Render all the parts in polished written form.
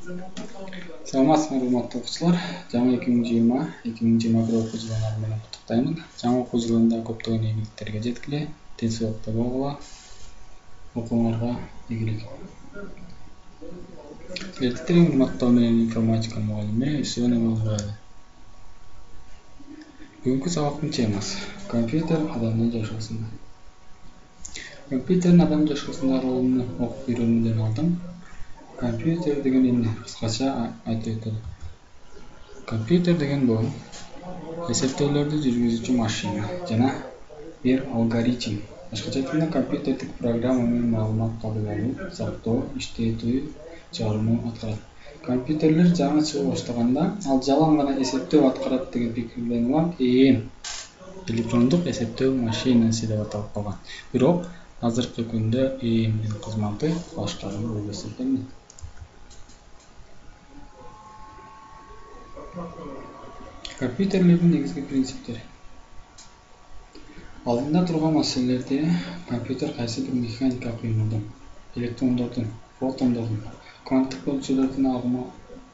Саламатсызбы урматтуу окуучулар. Жаңы 2020-2021 окуу жылыңар менен куттуктаймын. Жаңы окуу жылында көптөгөн ийгиликтерге жеткиле, тез убакта болгула, окууңарга ийгилик. Силердин урматтуу менен информатика мугалими Исүнө Мулбаева. Бүгүнкү сабактын темасы компьютер адамдын жашоосунда. Компьютердин адам жашоосунда ролун окуп үйрөнүүдөн алдым. Компьютер деген эмне? Кыскача айтып өтөлү. Компьютер деген бул эсептөөлөрдү жүргүзүүчү машина жана бир алгоритм. Башкача айтканда компьютердик программа менен маалымат кабыл алуу, сактоо, иштетүү, чыгарууну аткарат. Компьютерлер жаңы чыга баштаганда ал жалаң гана эсептөө аткарат деген пикирден улам электрондук эсептөө машинасы деп аталып калган. Бирок азыркы күндө ЭЭМдин кызматы башкаруу болуп эсептелет. Компьютерлердин негизги принциптери. Алдында турган маселелерде компьютер кайсы бир механикалык кыймылдын, электрондордун, фотондордун, кванттык бөлчөлөрдүн агымы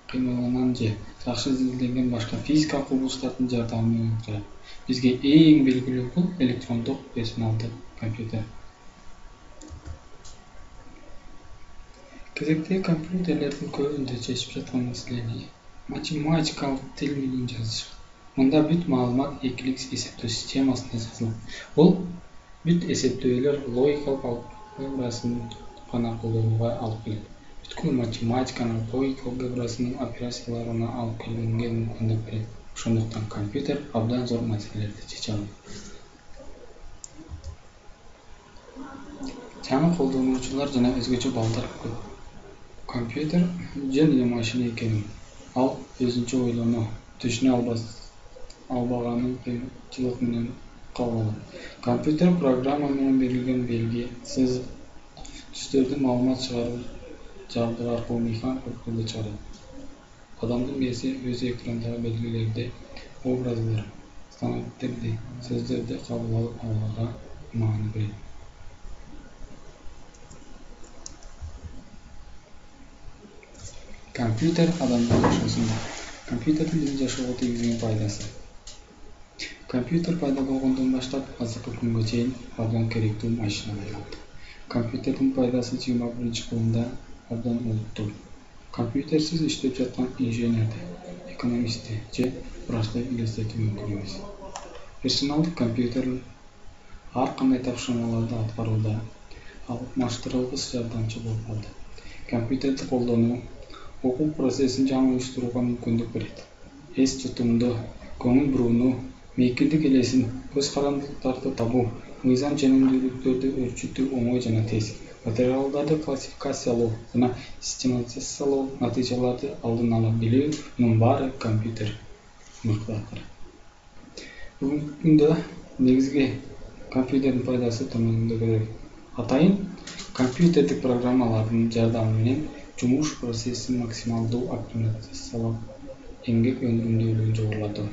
кыймылынан же жакшы изилденген башка физикалык кубулуштардын жардамы менен аткарат. Бизге эң белгилүү бул электрондук персоналдык компьютер. Кезектеги компьютерлердин көбүндө чечип жаткан маселени математикалык тил менен жазышат. Мында бүт маалымат экилик эсептөө системасында жазылат. Бул бүт эсептөөлөр логикалык алгебрасын гана колдонууга алып келет. Бүткүл математиканын логикалык алгебрасынын операцияларына алып келгенге мүмкүндүк берет. Ошондуктан компьютер абдан зор маселелерди чече алат. Жаңы колдонуучулар жана өзгөчө балдар көп. Компьютер жөн эле машина экенин, ал өзүнчө ойлоно, түшүнө албаганын кыйынчылык менен кабыл алат. Компьютер программа менен берилген белги, сызык, түстөрдүн маалымат чыгаруу жабдыгы аркылуу механикалык түрдө чыгарат. Адамдын мээси өз экрандагы белгилерди, образдар, знактерди, сөздөрдү кабыл алып алууга маани берет. Компьютер адамдын жашоосунда. Компьютердин биздин жашоого тийгизген пайдасы. Компьютер пайда болгондон баштап азыркы күнгө чейин абдан керектүү машина айланды. Компьютердин пайдасы 21-кылымда абдан олуттуу. Компьютерсиз иштеп жаткан инженерди, экономистти же врачты элестетүү мүмкүн эмес. Персоналдык компьютер ар кандай тапшырмаларды аткарууда алмаштырылгыс жардамчы болуп калды. Компьютерди колдонуу окуу процессин жаңы уюштурууга мүмкүндүк берет. Эс тутумду, көңүл бурууну, мейкиндик элесин, көз карандылыктарды табуу, мыйзам ченемдүүлүктөрдү өлчүтүү оңой жана тез. Материалдарды классификациялоо жана систематизациялоо, натыйжаларды алдын ала билүү, мунун баары компьютер мыкты аткарат. Бүгүнкү күндө негизги компьютердин пайдасы төмөндөгүдөй. Атайын компьютердик программалардын жардамы менен жумуш процессин максималдуу оптимизациялап, эмгек өнүгүмдүүлүгүн жогорулатуу.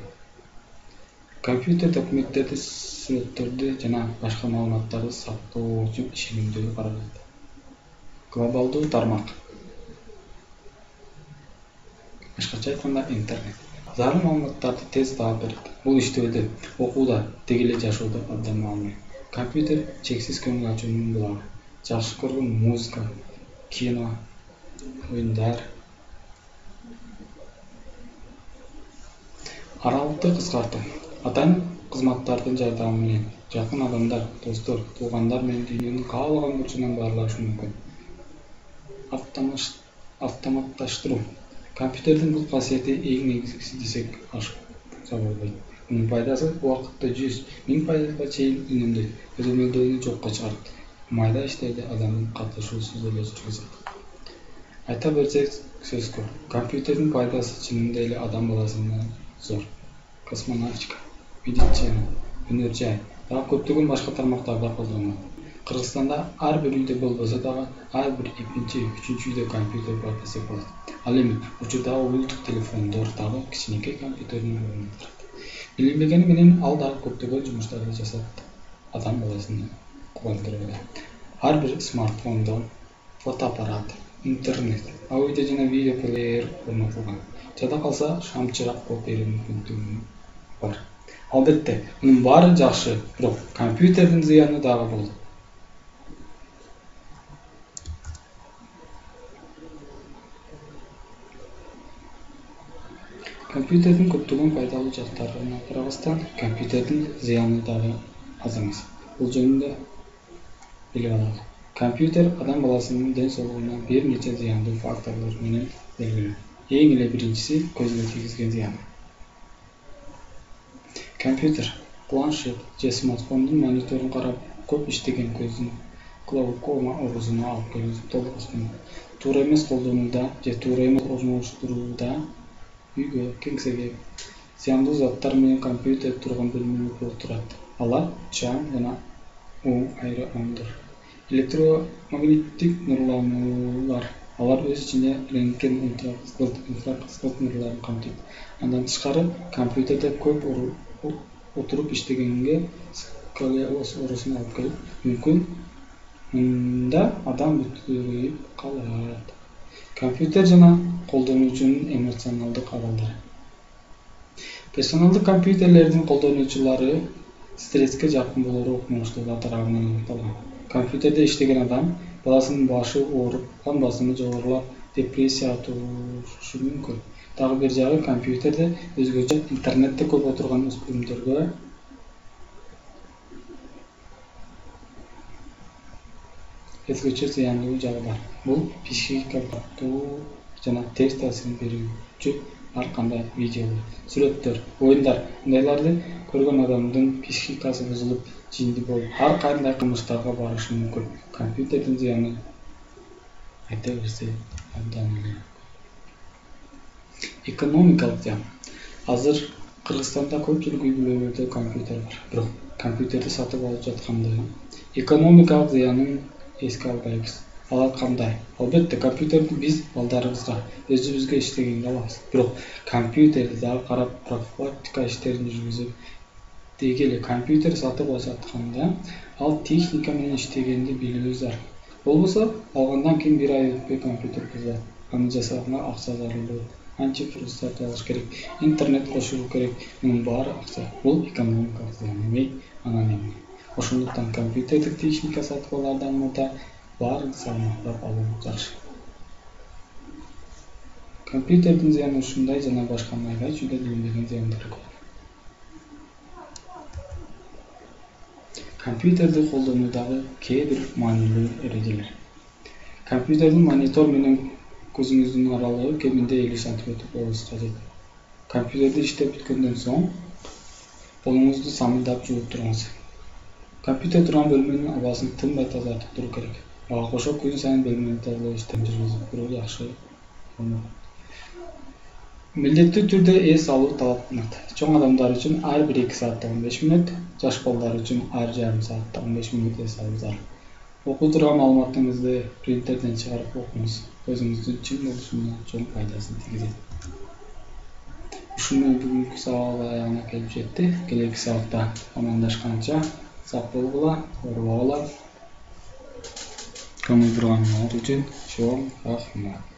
Компьютер документтерди, сүрөттөрдү жана башка маалыматтарды сактоо үчүн ишенимдүү каражат. Глобалдуу тармак. Башкача айтканда интернет. Зарыл маалыматтарды тез таап берет. Бул иштөөдө, окууда, деги эле жашоодо абдан маанилүү. Компьютер чексиз көңүл ачуунун булагы. Жакшы көргөн музыка, кино, оюндар. Аралыкты кыскартуу. Атайын кызматтардын жардамы менен жакын адамдар, достор, туугандар менен дүйнөнүн каалаган бурчунан баарлашы мүмкүн. Автоматташтыруу. Компьютердин бул касиети эң негизгиси десек ашыкса болбойт. Мунун пайдасы убакытты 100.000 пайызга чейин үнөмдөйт, көзөмөлдөөдү жокко чыгарат. Майда иштерди адамдын катышуусуз эле жүргүзөт. Айта берсек сөз көп. Компьютердин пайдасы чынында эле адам баласына зор. Космонавтика, медицина, өнөр жай, дагы көптөгөн башка тармактарда колдонулат. Кыргызстанда ар бир үйдө болбосо дагы ар бир экинчи, үчүнчү үйдө компьютер бар десек болот. Ал эми учурдагы уюлдук телефондор дагы кичинекей компьютердин ордун алат. Билинбегени менен ал дагы көптөгөн жумуштарды жасап адам баласын кубандырууда. Ар бир смартфондон, фотоаппарат, интернет, аудио жана видео плеер орнотулган. Жада калса шам-чырак болуп берүү мүмкүнчүлүгү бар. Албетте, мунун баары жакшы, бирок компьютердин зыяны дагы болот. Компьютердин көптөгөн пайдалуу жактарына карабастан, компьютердин зыяны дагы аз эмес. Бул жөнүндө билип алалы. Компьютер адам баласынын ден соолугуна бир нече зыяндуу факторлор менен белгилүү. Эң эле биринчиси көзгө тийгизген зыяны. Компьютер, планшет же смартфондун мониторун карап көп иштеген көздүн глаукома оорусуна алып келүүсү толук ыкмал. Туура эмес колдонууда же туура эмес орнолуштурууда үйгө, кеңсеге зыяндуу заттар менен компьютер турган бөлмөлөр болуп турат. Алар чаң жана айрымдыр. Электромагниттик нурлануулар, алар өз ичинде рентген, инфракызгылт нурларын камтыйт. Андан тышкары, компьютерде көп отуруп иштегенге сколиоз оорусуна алып келип мүмкүн. Мында адам бүтүрүп калат. Компьютер жана колдонуучунун эмоционалдык абалдары. Персоналдык компьютерлердин колдонуучулары стресске жакын болору окумуштуулар тарабынан аныкталган. Компьютерде иштеген адам баласынын башы ооруп, кан басымы жогорулап, депрессия турушу мүмкүн. Дагы бир жагы, компьютерде өзгөчө интернетте көп отурган өспүрүмдөргө өзгөчө зыяндуу жагы бар. Бул психикалык каттоо жана терс таасирин берүүчү ар кандай видеолор, сүрөттөр, оюндар, мындайларды көргөн адамдын психикасы бузулуп, жинди болуп, ар кандай кылмыштарга барышы мүмкүн. Компьютердин зыяны айта берсе абдан эле. Экономикалык зыян. Азыр Кыргызстанда көпчүлүк үй-бүлөлөрдө компьютер бар. Бирок компьютерди сатып алып жатканда экономикалык зыянын эске албайбыз. Алар кандай? Албетте, компьютерди биз балдарыбызга, өзүбүзгө иштегенге алабыз. Бирок компьютерди дагы карап, профилактика иштерин жүргүзүп, деги эле компьютер сатып алатканда, ал техника менен иштегенди билүү зарыл. Болбосо, алгандан кийин бир ай өтпөй компьютер бузулат. Аны жасаганга акча зарылуу, антивирус сатып алыш керек, интернет кошулуу керек. Мунун баары акча. Бул экономикалык зыян эмне, анан эмне. Ошондуктан компьютердик техника сатып алардан мурда баарын салмактап алуу жакшы. Компьютердин зыяны ушундай жана башка майга чүйдө билинбеген зыяндары көп. Компьютерди колдонуудагы кээ бир маанилүү эрежелер. Компьютердин монитор менен көзүңүздүн аралыгы кеминде 50 см болушу кажет. Компьютерди иштеп бүткөндөн соң колуңузду самылдап жууп туруңуз. Компьютер турган бөлмөнүн абасын тынбай тазартып туруу керек. Ага кошо күн сайын бөлмөнү тазалоо иштерин жүргүзүп туруу жакшы болмок. Милдеттүү түрдө эс алуу талап кылынат. Чоң адамдар үчүн ар бир 2 саатта 15 мүнөт, жаш балдар үчүн ар жарым саатта 15 мүнөт эс алуу зарыл. Окуу турган маалыматыңызды принтерден чыгарып окуңуз. Көзүңүздүн чың болушуна чоң пайдасын тийгизет. Ушуну бүгүнкү сабак аягына келип жетти. Келеки сабакта амандашканча сак болгула, оорубагыла. Көңүл бурганыңар үчүн чоң рахмат.